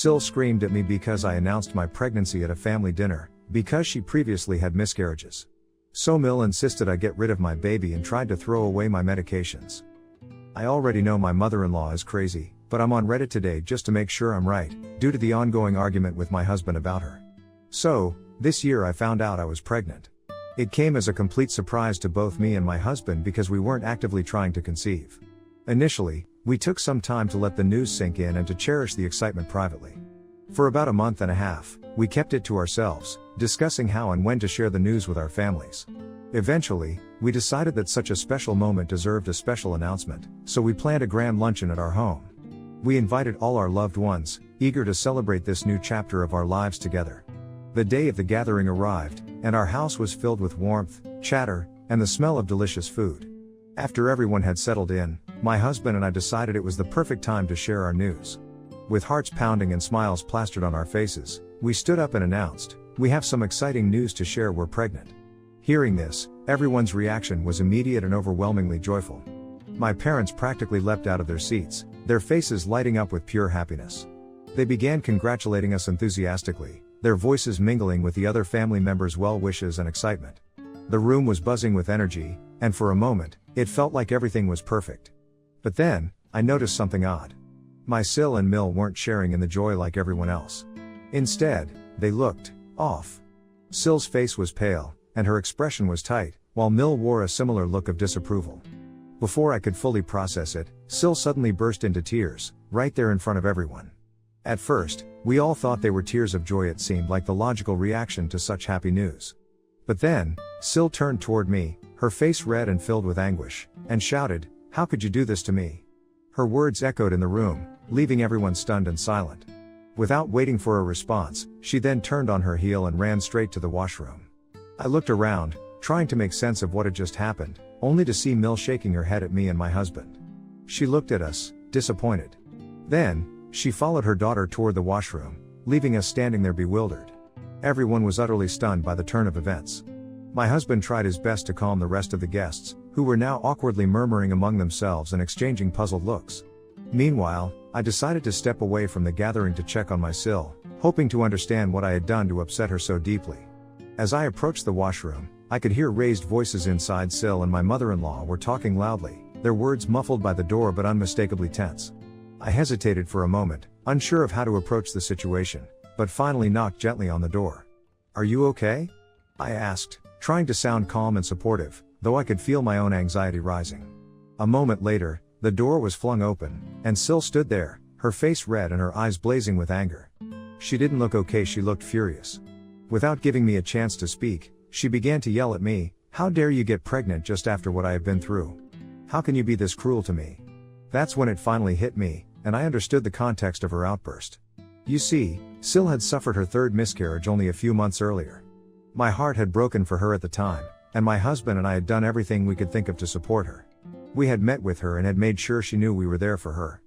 SIL screamed at me because I announced my pregnancy at a family dinner, because she previously had miscarriages. So Mill insisted I get rid of my baby and tried to throw away my medications. I already know my mother-in-law is crazy, but I'm on Reddit today just to make sure I'm right, due to the ongoing argument with my husband about her. So, this year I found out I was pregnant. It came as a complete surprise to both me and my husband because we weren't actively trying to conceive. Initially, we took some time to let the news sink in and to cherish the excitement privately. For about a month and a half, we kept it to ourselves, discussing how and when to share the news with our families. Eventually, we decided that such a special moment deserved a special announcement, so we planned a grand luncheon at our home. We invited all our loved ones, eager to celebrate this new chapter of our lives together. The day of the gathering arrived, and our house was filled with warmth, chatter, and the smell of delicious food. After everyone had settled in, my husband and I decided it was the perfect time to share our news. With hearts pounding and smiles plastered on our faces, we stood up and announced, "We have some exciting news to share, we're pregnant." Hearing this, everyone's reaction was immediate and overwhelmingly joyful. My parents practically leapt out of their seats, their faces lighting up with pure happiness. They began congratulating us enthusiastically, their voices mingling with the other family members' well wishes and excitement. The room was buzzing with energy, and for a moment, it felt like everything was perfect. But then, I noticed something odd. My SIL and Mill weren't sharing in the joy like everyone else. Instead, they looked off. SIL's face was pale, and her expression was tight, while Mill wore a similar look of disapproval. Before I could fully process it, SIL suddenly burst into tears, right there in front of everyone. At first, we all thought they were tears of joy. It seemed like the logical reaction to such happy news. But then, SIL turned toward me, her face red and filled with anguish, and shouted, "How could you do this to me?" Her words echoed in the room, leaving everyone stunned and silent. Without waiting for a response, she then turned on her heel and ran straight to the washroom. I looked around, trying to make sense of what had just happened, only to see Mill shaking her head at me and my husband. She looked at us, disappointed. Then, she followed her daughter toward the washroom, leaving us standing there bewildered. Everyone was utterly stunned by the turn of events. My husband tried his best to calm the rest of the guests, who were now awkwardly murmuring among themselves and exchanging puzzled looks. Meanwhile, I decided to step away from the gathering to check on my SIL, hoping to understand what I had done to upset her so deeply. As I approached the washroom, I could hear raised voices inside. SIL and my mother-in-law were talking loudly, their words muffled by the door but unmistakably tense. I hesitated for a moment, unsure of how to approach the situation, but finally knocked gently on the door. "Are you okay?" I asked, trying to sound calm and supportive, though I could feel my own anxiety rising. A moment later, the door was flung open, and SIL stood there, her face red and her eyes blazing with anger. She didn't look okay, she looked furious. Without giving me a chance to speak, she began to yell at me, "How dare you get pregnant just after what I have been through? How can you be this cruel to me?" That's when it finally hit me, and I understood the context of her outburst. You see, SIL had suffered her third miscarriage only a few months earlier. My heart had broken for her at the time, and my husband and I had done everything we could think of to support her. We had met with her and had made sure she knew we were there for her.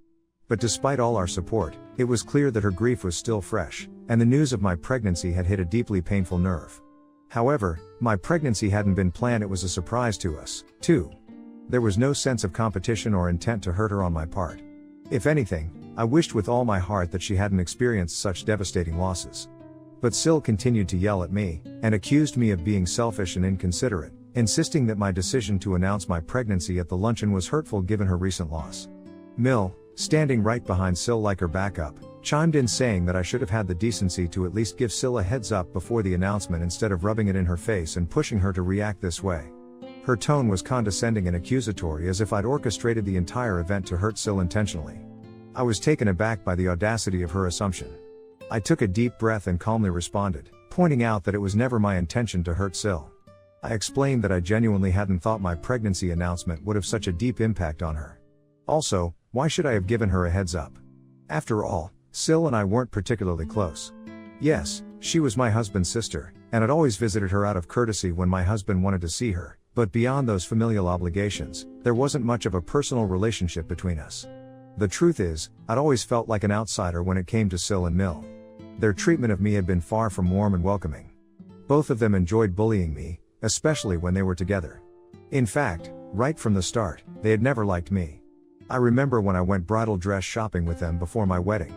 But despite all our support, it was clear that her grief was still fresh, and the news of my pregnancy had hit a deeply painful nerve. However, my pregnancy hadn't been planned, it was a surprise to us, too. There was no sense of competition or intent to hurt her on my part. If anything, I wished with all my heart that she hadn't experienced such devastating losses. But SIL continued to yell at me, and accused me of being selfish and inconsiderate, insisting that my decision to announce my pregnancy at the luncheon was hurtful given her recent loss. Mill, standing right behind SIL like her backup, chimed in saying that I should have had the decency to at least give SIL a heads up before the announcement instead of rubbing it in her face and pushing her to react this way. Her tone was condescending and accusatory, as if I'd orchestrated the entire event to hurt SIL intentionally. I was taken aback by the audacity of her assumption. I took a deep breath and calmly responded, pointing out that it was never my intention to hurt SIL. I explained that I genuinely hadn't thought my pregnancy announcement would have such a deep impact on her. Also, why should I have given her a heads up? After all, SIL and I weren't particularly close. Yes, she was my husband's sister, and I'd always visited her out of courtesy when my husband wanted to see her, but beyond those familial obligations, there wasn't much of a personal relationship between us. The truth is, I'd always felt like an outsider when it came to SIL and Mill. Their treatment of me had been far from warm and welcoming. Both of them enjoyed bullying me, especially when they were together. In fact, right from the start, they had never liked me. I remember when I went bridal dress shopping with them before my wedding.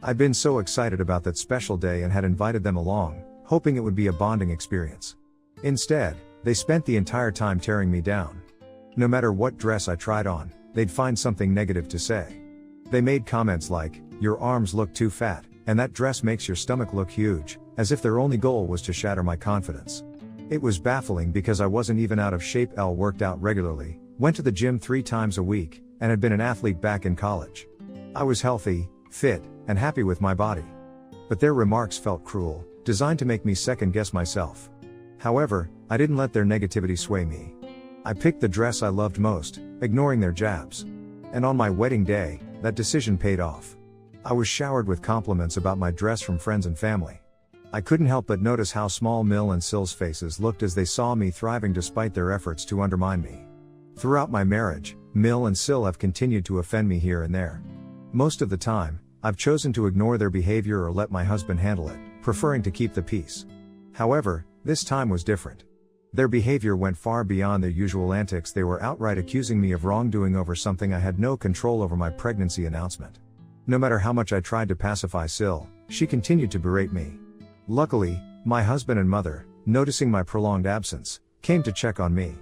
I'd been so excited about that special day and had invited them along, hoping it would be a bonding experience. Instead, they spent the entire time tearing me down. No matter what dress I tried on, they'd find something negative to say. They made comments like, "Your arms look too fat, and that dress makes your stomach look huge," as if their only goal was to shatter my confidence. It was baffling because I wasn't even out of shape. Worked out regularly, went to the gym 3 times a week, and had been an athlete back in college. I was healthy, fit, and happy with my body. But their remarks felt cruel, designed to make me second-guess myself. However, I didn't let their negativity sway me. I picked the dress I loved most, ignoring their jabs. And on my wedding day, that decision paid off. I was showered with compliments about my dress from friends and family. I couldn't help but notice how small Mill and Sil's faces looked as they saw me thriving despite their efforts to undermine me. Throughout my marriage, Mill and Sil have continued to offend me here and there. Most of the time, I've chosen to ignore their behavior or let my husband handle it, preferring to keep the peace. However, this time was different. Their behavior went far beyond their usual antics. They were outright accusing me of wrongdoing over something I had no control over: my pregnancy announcement. No matter how much I tried to pacify Sil, she continued to berate me. Luckily, my husband and mother, noticing my prolonged absence, came to check on me.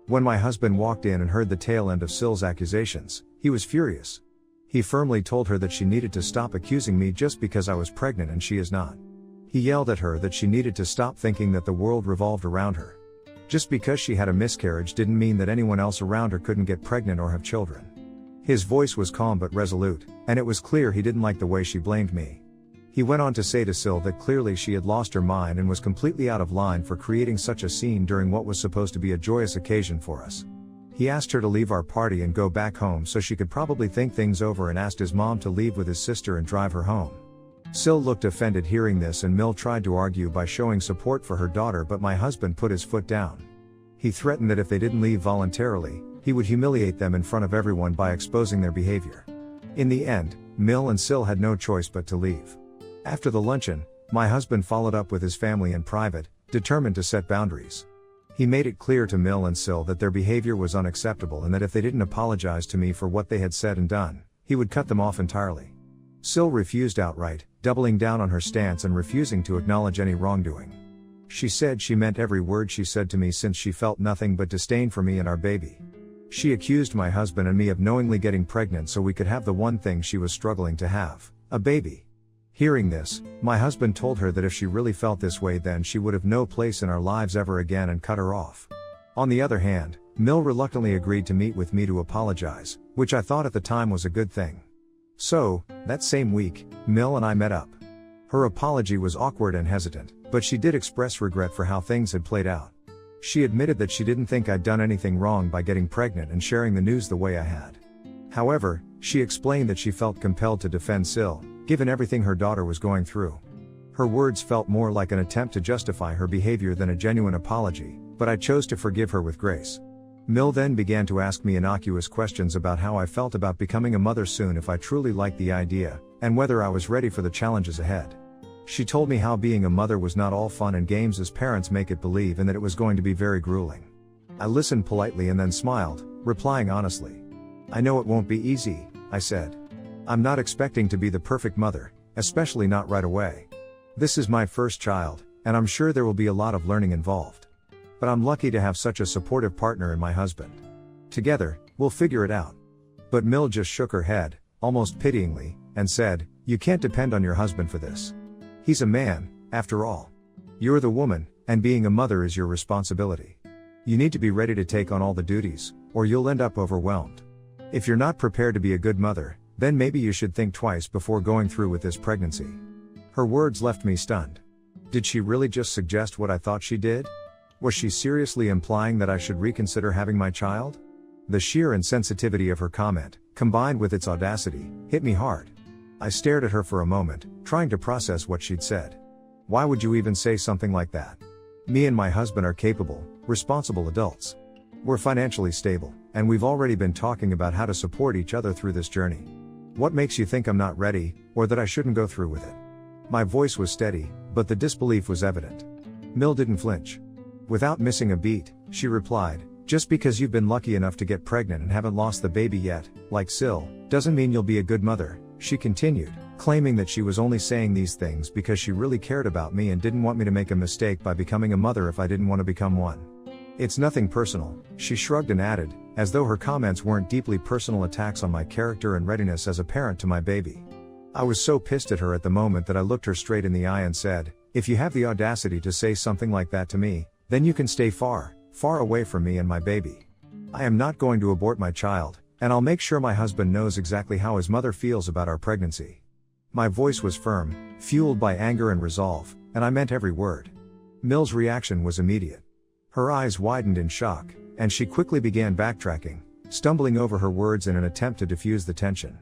When my husband walked in and heard the tail end of Sil's accusations, he was furious. He firmly told her that she needed to stop accusing me just because I was pregnant and she is not. He yelled at her that she needed to stop thinking that the world revolved around her. Just because she had a miscarriage didn't mean that anyone else around her couldn't get pregnant or have children. His voice was calm but resolute, and it was clear he didn't like the way she blamed me. He went on to say to Sil that clearly she had lost her mind and was completely out of line for creating such a scene during what was supposed to be a joyous occasion for us. He asked her to leave our party and go back home so she could probably think things over, and asked his mom to leave with his sister and drive her home. Sil looked offended hearing this, and Mill tried to argue by showing support for her daughter, but my husband put his foot down. He threatened that if they didn't leave voluntarily, he would humiliate them in front of everyone by exposing their behavior. In the end, Mill and Sil had no choice but to leave. After the luncheon, my husband followed up with his family in private, determined to set boundaries. He made it clear to Mill and Sil that their behavior was unacceptable and that if they didn't apologize to me for what they had said and done, he would cut them off entirely. Sil refused outright, doubling down on her stance and refusing to acknowledge any wrongdoing. She said she meant every word she said to me, since she felt nothing but disdain for me and our baby. She accused my husband and me of knowingly getting pregnant so we could have the one thing she was struggling to have, a baby. Hearing this, my husband told her that if she really felt this way, then she would have no place in our lives ever again, and cut her off. On the other hand, Mill reluctantly agreed to meet with me to apologize, which I thought at the time was a good thing. So, that same week, Mill and I met up. Her apology was awkward and hesitant, but she did express regret for how things had played out. She admitted that she didn't think I'd done anything wrong by getting pregnant and sharing the news the way I had. However, she explained that she felt compelled to defend Sil, given everything her daughter was going through. Her words felt more like an attempt to justify her behavior than a genuine apology, but I chose to forgive her with grace. Mill then began to ask me innocuous questions about how I felt about becoming a mother soon, if I truly liked the idea, and whether I was ready for the challenges ahead. She told me how being a mother was not all fun and games as parents make it believe, and that it was going to be very grueling. I listened politely and then smiled, replying honestly. "I know it won't be easy," I said. "I'm not expecting to be the perfect mother, especially not right away. This is my first child, and I'm sure there will be a lot of learning involved. But I'm lucky to have such a supportive partner in my husband. Together, we'll figure it out." But Mill just shook her head, almost pityingly, and said, "You can't depend on your husband for this. He's a man, after all. You're the woman, and being a mother is your responsibility. You need to be ready to take on all the duties, or you'll end up overwhelmed. If you're not prepared to be a good mother, then maybe you should think twice before going through with this pregnancy." Her words left me stunned. Did she really just suggest what I thought she did? Was she seriously implying that I should reconsider having my child? The sheer insensitivity of her comment, combined with its audacity, hit me hard. I stared at her for a moment, trying to process what she'd said. Why would you even say something like that? Me and my husband are capable, responsible adults. We're financially stable, and we've already been talking about how to support each other through this journey. What makes you think I'm not ready, or that I shouldn't go through with it? My voice was steady, but the disbelief was evident. Mill didn't flinch. Without missing a beat, she replied, "Just because you've been lucky enough to get pregnant and haven't lost the baby yet, like Sil, doesn't mean you'll be a good mother," she continued, claiming that she was only saying these things because she really cared about me and didn't want me to make a mistake by becoming a mother if I didn't want to become one. It's nothing personal, she shrugged and added, as though her comments weren't deeply personal attacks on my character and readiness as a parent to my baby. I was so pissed at her at the moment that I looked her straight in the eye and said, "If you have the audacity to say something like that to me, then you can stay far, far away from me and my baby. I am not going to abort my child, and I'll make sure my husband knows exactly how his mother feels about our pregnancy." My voice was firm, fueled by anger and resolve, and I meant every word. Mill's reaction was immediate. Her eyes widened in shock, and she quickly began backtracking, stumbling over her words in an attempt to diffuse the tension.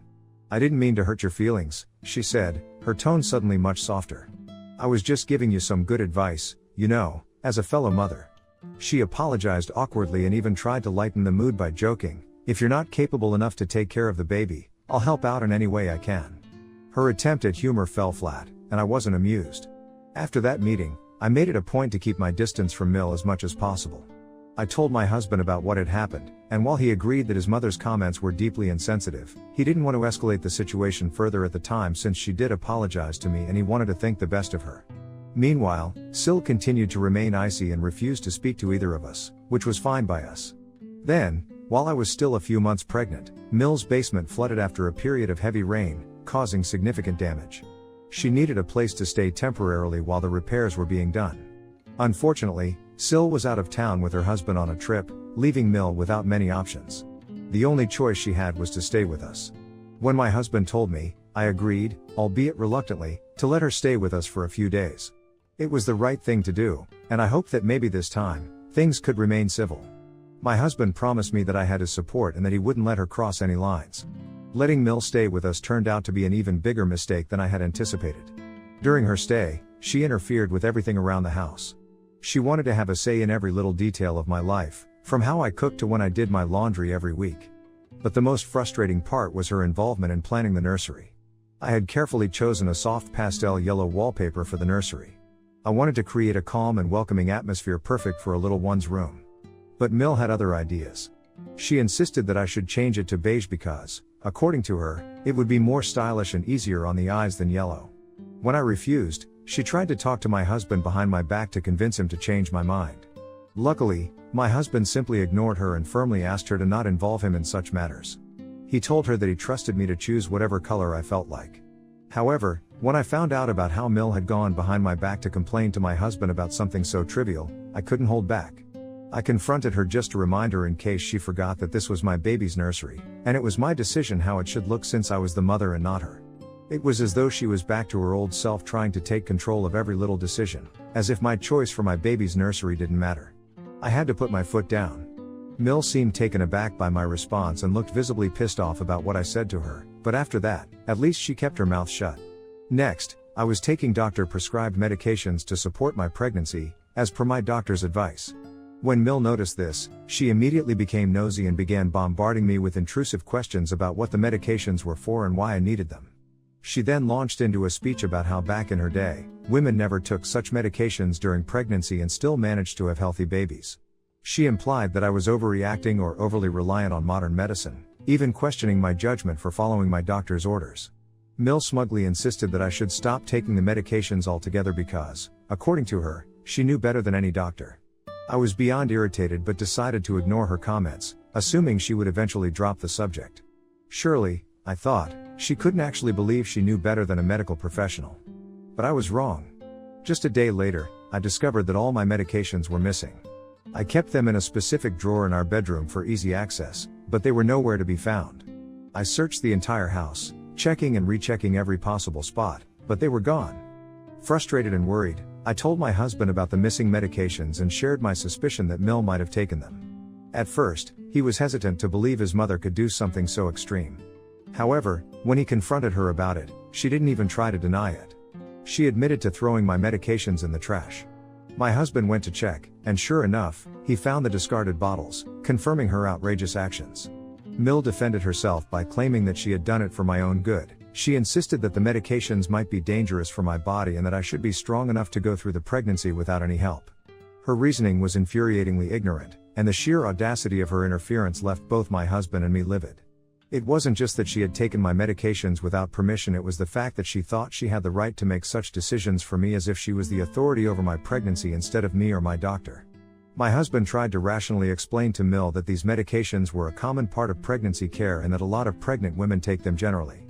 "I didn't mean to hurt your feelings," she said, her tone suddenly much softer. "I was just giving you some good advice, as a fellow mother." She apologized awkwardly and even tried to lighten the mood by joking, "If you're not capable enough to take care of the baby, I'll help out in any way I can." Her attempt at humor fell flat, and I wasn't amused. After that meeting, I made it a point to keep my distance from Mill as much as possible. I told my husband about what had happened, and while he agreed that his mother's comments were deeply insensitive, he didn't want to escalate the situation further at the time since she did apologize to me and he wanted to think the best of her. Meanwhile, SIL continued to remain icy and refused to speak to either of us, which was fine by us. Then, while I was still a few months pregnant, Mill's basement flooded after a period of heavy rain, causing significant damage. She needed a place to stay temporarily while the repairs were being done. Unfortunately, SIL was out of town with her husband on a trip, leaving Mill without many options. The only choice she had was to stay with us. When my husband told me, I agreed, albeit reluctantly, to let her stay with us for a few days. It was the right thing to do, and I hoped that maybe this time, things could remain civil. My husband promised me that I had his support and that he wouldn't let her cross any lines. Letting Mill stay with us turned out to be an even bigger mistake than I had anticipated. During her stay, she interfered with everything around the house. She wanted to have a say in every little detail of my life, from how I cooked to when I did my laundry every week. But the most frustrating part was her involvement in planning the nursery. I had carefully chosen a soft pastel yellow wallpaper for the nursery. I wanted to create a calm and welcoming atmosphere perfect for a little one's room. But Mill had other ideas. She insisted that I should change it to beige because, according to her, it would be more stylish and easier on the eyes than yellow. When I refused, she tried to talk to my husband behind my back to convince him to change my mind. Luckily, my husband simply ignored her and firmly asked her to not involve him in such matters. He told her that he trusted me to choose whatever color I felt like. However, when I found out about how Mill had gone behind my back to complain to my husband about something so trivial, I couldn't hold back. I confronted her just to remind her in case she forgot that this was my baby's nursery, and it was my decision how it should look since I was the mother and not her. It was as though she was back to her old self trying to take control of every little decision, as if my choice for my baby's nursery didn't matter. I had to put my foot down. Mill seemed taken aback by my response and looked visibly pissed off about what I said to her, but after that, at least she kept her mouth shut. Next, I was taking doctor-prescribed medications to support my pregnancy, as per my doctor's advice. When Mill noticed this, she immediately became nosy and began bombarding me with intrusive questions about what the medications were for and why I needed them. She then launched into a speech about how back in her day, women never took such medications during pregnancy and still managed to have healthy babies. She implied that I was overreacting or overly reliant on modern medicine, even questioning my judgment for following my doctor's orders. Mill smugly insisted that I should stop taking the medications altogether because, according to her, she knew better than any doctor. I was beyond irritated but decided to ignore her comments, assuming she would eventually drop the subject. Surely, I thought, she couldn't actually believe she knew better than a medical professional. But I was wrong. Just a day later, I discovered that all my medications were missing. I kept them in a specific drawer in our bedroom for easy access, but they were nowhere to be found. I searched the entire house, checking and rechecking every possible spot, but they were gone. Frustrated and worried, I told my husband about the missing medications and shared my suspicion that Mill might have taken them. At first, he was hesitant to believe his mother could do something so extreme. However, when he confronted her about it, she didn't even try to deny it. She admitted to throwing my medications in the trash. My husband went to check, and sure enough, he found the discarded bottles, confirming her outrageous actions. Mill defended herself by claiming that she had done it for my own good. She insisted that the medications might be dangerous for my body and that I should be strong enough to go through the pregnancy without any help. Her reasoning was infuriatingly ignorant, and the sheer audacity of her interference left both my husband and me livid. It wasn't just that she had taken my medications without permission, it was the fact that she thought she had the right to make such decisions for me as if she was the authority over my pregnancy instead of me or my doctor. My husband tried to rationally explain to Mill that these medications were a common part of pregnancy care and that a lot of pregnant women take them generally.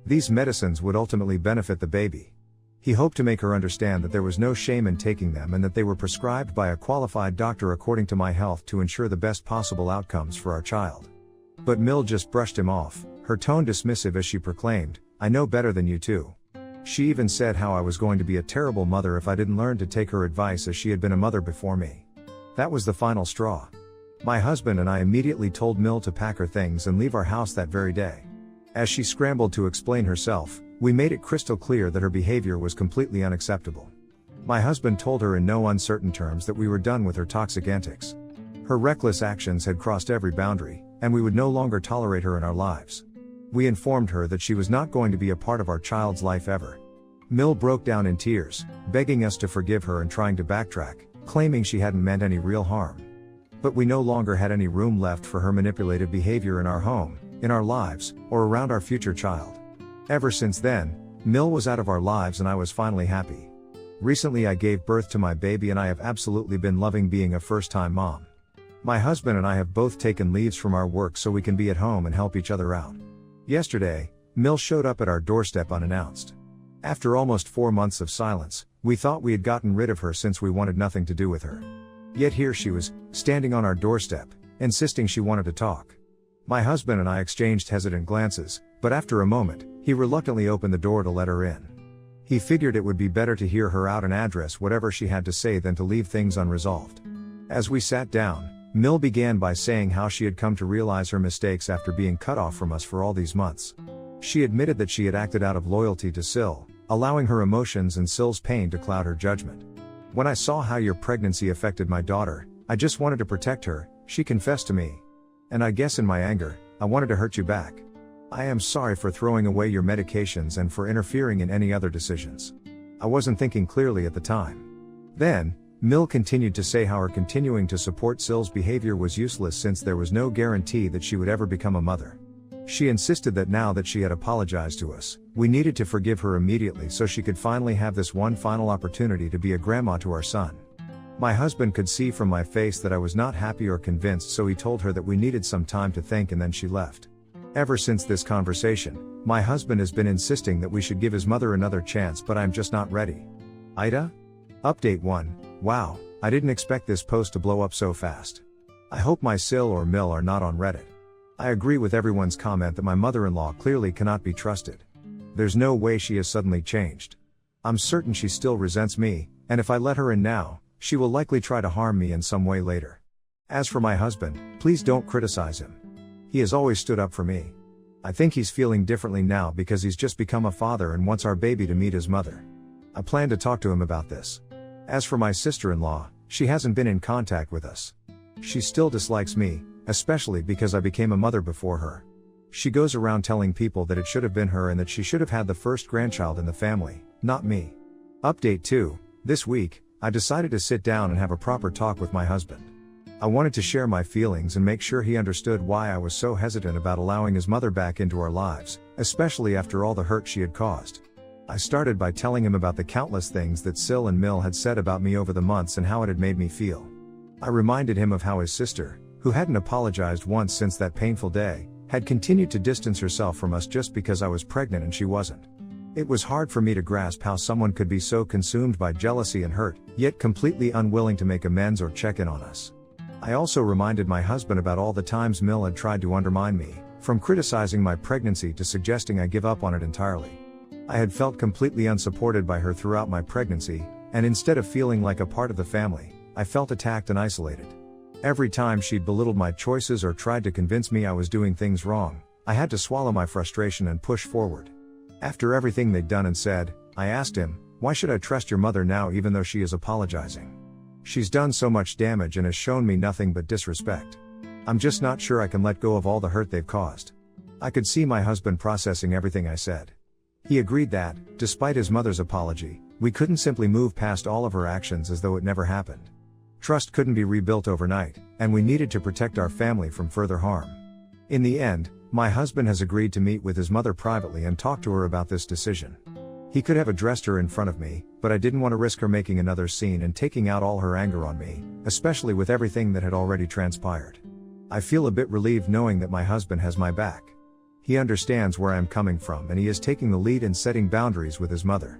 These medicines would ultimately benefit the baby. He hoped to make her understand that there was no shame in taking them and that they were prescribed by a qualified doctor according to my health to ensure the best possible outcomes for our child. But Mill just brushed him off, her tone dismissive as she proclaimed, "I know better than you two." She even said how I was going to be a terrible mother if I didn't learn to take her advice as she had been a mother before me. That was the final straw. My husband and I immediately told Mill to pack her things and leave our house that very day. As she scrambled to explain herself, we made it crystal clear that her behavior was completely unacceptable. My husband told her in no uncertain terms that we were done with her toxic antics. Her reckless actions had crossed every boundary, and we would no longer tolerate her in our lives. We informed her that she was not going to be a part of our child's life ever. Mill broke down in tears, begging us to forgive her and trying to backtrack, claiming she hadn't meant any real harm. But we no longer had any room left for her manipulative behavior in our home, in our lives, or around our future child. Ever since then, Mill was out of our lives and I was finally happy. Recently I gave birth to my baby and I have absolutely been loving being a first-time mom. My husband and I have both taken leaves from our work so we can be at home and help each other out. Yesterday, Mill showed up at our doorstep unannounced. After almost 4 months of silence, we thought we had gotten rid of her since we wanted nothing to do with her. Yet here she was, standing on our doorstep, insisting she wanted to talk. My husband and I exchanged hesitant glances, but after a moment, he reluctantly opened the door to let her in. He figured it would be better to hear her out and address whatever she had to say than to leave things unresolved. As we sat down, Mill began by saying how she had come to realize her mistakes after being cut off from us for all these months. She admitted that she had acted out of loyalty to SIL, allowing her emotions and SIL's pain to cloud her judgment. "When I saw how your pregnancy affected my daughter, I just wanted to protect her," she confessed to me. "And I guess in my anger, I wanted to hurt you back. I am sorry for throwing away your medications and for interfering in any other decisions. I wasn't thinking clearly at the time." Then, Mill continued to say how her continuing to support SIL's behavior was useless since there was no guarantee that she would ever become a mother. She insisted that now that she had apologized to us, we needed to forgive her immediately so she could finally have this one final opportunity to be a grandma to our son. My husband could see from my face that I was not happy or convinced, so he told her that we needed some time to think and then she left. Ever since this conversation, my husband has been insisting that we should give his mother another chance, but I'm just not ready. Ida? Update 1. Wow, I didn't expect this post to blow up so fast. I hope my SIL or Mill are not on Reddit. I agree with everyone's comment that my mother-in-law clearly cannot be trusted. There's no way she has suddenly changed. I'm certain she still resents me, and if I let her in now, she will likely try to harm me in some way later. As for my husband, please don't criticize him. He has always stood up for me. I think he's feeling differently now because he's just become a father and wants our baby to meet his mother. I plan to talk to him about this. As for my sister-in-law, she hasn't been in contact with us. She still dislikes me, especially because I became a mother before her. She goes around telling people that it should have been her and that she should have had the first grandchild in the family, not me. Update 2. This week, I decided to sit down and have a proper talk with my husband. I wanted to share my feelings and make sure he understood why I was so hesitant about allowing his mother back into our lives, especially after all the hurt she had caused. I started by telling him about the countless things that SIL and Mill had said about me over the months and how it had made me feel. I reminded him of how his sister, who hadn't apologized once since that painful day, had continued to distance herself from us just because I was pregnant and she wasn't. It was hard for me to grasp how someone could be so consumed by jealousy and hurt, yet completely unwilling to make amends or check in on us. I also reminded my husband about all the times Mill had tried to undermine me, from criticizing my pregnancy to suggesting I give up on it entirely. I had felt completely unsupported by her throughout my pregnancy, and instead of feeling like a part of the family, I felt attacked and isolated. Every time she'd belittled my choices or tried to convince me I was doing things wrong, I had to swallow my frustration and push forward. After everything they'd done and said, I asked him, "Why should I trust your mother now even though she is apologizing? She's done so much damage and has shown me nothing but disrespect. I'm just not sure I can let go of all the hurt they've caused." I could see my husband processing everything I said. He agreed that, despite his mother's apology, we couldn't simply move past all of her actions as though it never happened. Trust couldn't be rebuilt overnight, and we needed to protect our family from further harm. In the end, My husband has agreed to meet with his mother privately and talk to her about this decision. He could have addressed her in front of me, but I didn't want to risk her making another scene and taking out all her anger on me, especially with everything that had already transpired. I feel a bit relieved knowing that my husband has my back. He understands where I am coming from and he is taking the lead in setting boundaries with his mother.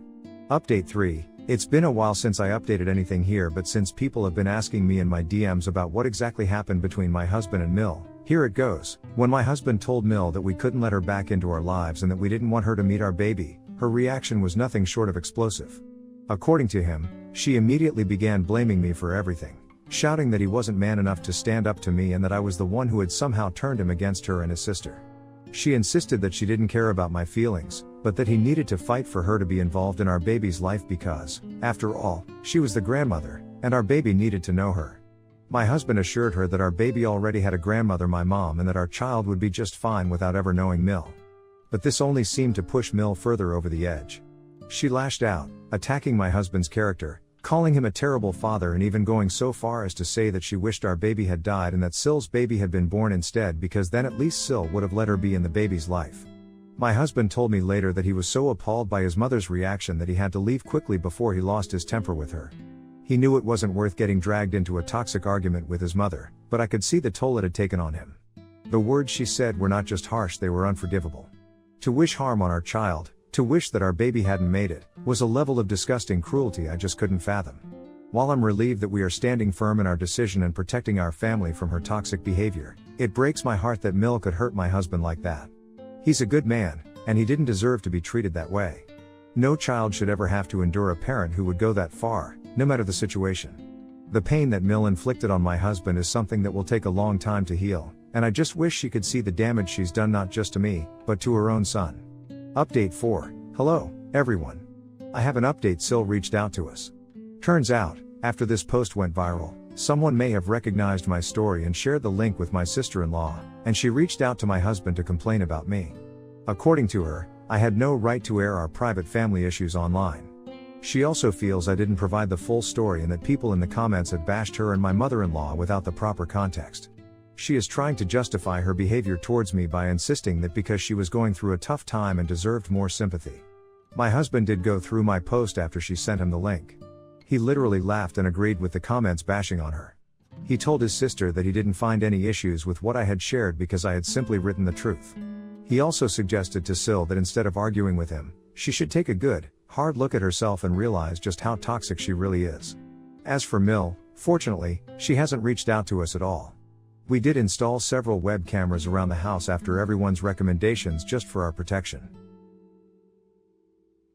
Update 3. It's been a while since I updated anything here, but since people have been asking me in my DMs about what exactly happened between my husband and Mill, here it goes. When my husband told Mill that we couldn't let her back into our lives and that we didn't want her to meet our baby, her reaction was nothing short of explosive. According to him, she immediately began blaming me for everything, shouting that he wasn't man enough to stand up to me and that I was the one who had somehow turned him against her and his sister. She insisted that she didn't care about my feelings, but that he needed to fight for her to be involved in our baby's life because, after all, she was the grandmother, and our baby needed to know her. My husband assured her that our baby already had a grandmother, my mom, and that our child would be just fine without ever knowing Mill. But this only seemed to push Mill further over the edge. She lashed out, attacking my husband's character, calling him a terrible father and even going so far as to say that she wished our baby had died and that Sil's baby had been born instead because then at least Sil would have let her be in the baby's life. My husband told me later that he was so appalled by his mother's reaction that he had to leave quickly before he lost his temper with her. He knew it wasn't worth getting dragged into a toxic argument with his mother, but I could see the toll it had taken on him. The words she said were not just harsh, they were unforgivable. To wish harm on our child, to wish that our baby hadn't made it, was a level of disgusting cruelty I just couldn't fathom. While I'm relieved that we are standing firm in our decision and protecting our family from her toxic behavior, it breaks my heart that Mill could hurt my husband like that. He's a good man, and he didn't deserve to be treated that way. No child should ever have to endure a parent who would go that far, no matter the situation. The pain that Mill inflicted on my husband is something that will take a long time to heal, and I just wish she could see the damage she's done not just to me, but to her own son. Update 4. Hello, everyone. I have an update. Sil reached out to us. Turns out, after this post went viral, someone may have recognized my story and shared the link with my sister-in-law, and she reached out to my husband to complain about me. According to her, I had no right to air our private family issues online. She also feels I didn't provide the full story and that people in the comments had bashed her and my mother-in-law without the proper context. She is trying to justify her behavior towards me by insisting that because she was going through a tough time and deserved more sympathy. My husband did go through my post after she sent him the link. He literally laughed and agreed with the comments bashing on her. He told his sister that he didn't find any issues with what I had shared because I had simply written the truth. He also suggested to Sil that instead of arguing with him, she should take a good, hard look at herself and realize just how toxic she really is. As for Mill, fortunately, she hasn't reached out to us at all. We did install several web cameras around the house after everyone's recommendations just for our protection.